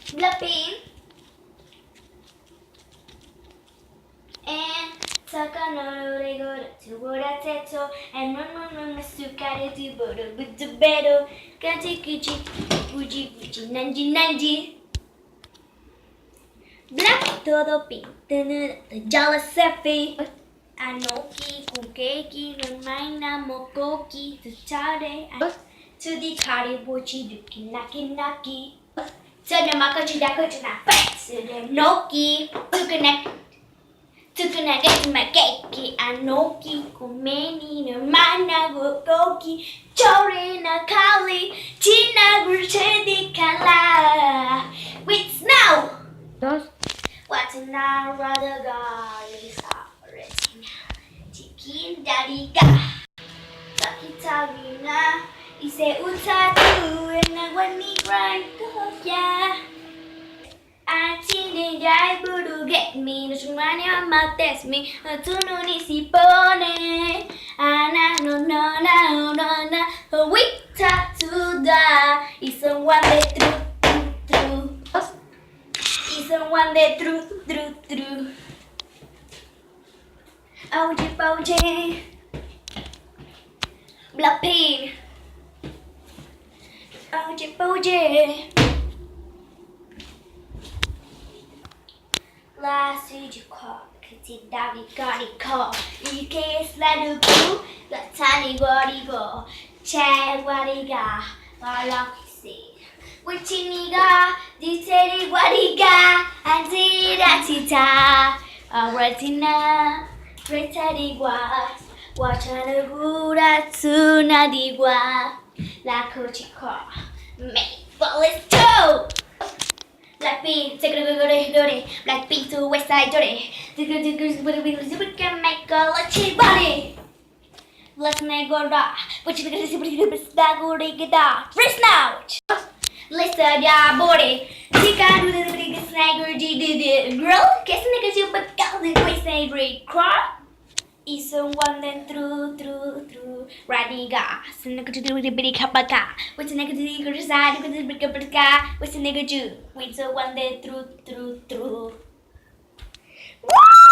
Blackpink and Takanoro to Borateto and Run Sukare to Bodo with the bedo Kati Kuchi Fuji Fuji Nanji Nanji Black todo pink the jealous selfie Anoki Kukeki Remaina Mokoki to Tade to the Kari Bochi Duki Naki Naki to the Makachi Dako to my face to the Noki to connect to my keki Anoki Kumeni Namana Gokoki Chori Nakali Tina Gruchedi Kala with snow. What's now rather guys are Chicken Daddy Ga Takitagina Ise Utatu and when we grind ya Auntie Jai Budu get me the Shumania mouth test me a tununi si pone Ana no weak tattoo da is the one that through is the one that through OG Blackpink OG Last you call, cause daddy got it call. You can't let it go, the tiny body go. Check what he got, all I see. Which he got, detail what he got, and see that it already now, pretty was. Watch the good at soon at the wa. La coachy car, make well, let's go! Blackpink, take a go Blackpink to West Side Jory. We can make a lucky body. Let's make a rock. But you can see that good guitar. Freeze now. Listen, ya body. She can do the biggest snagger. Girl, guess niggas you but got the great snagger. Crawl. Is one then through riding gas and nigga to do with the bitty kapaka. What's a nigga to the side with the big kapaka? What's a nigga do? With the one then through. Wow!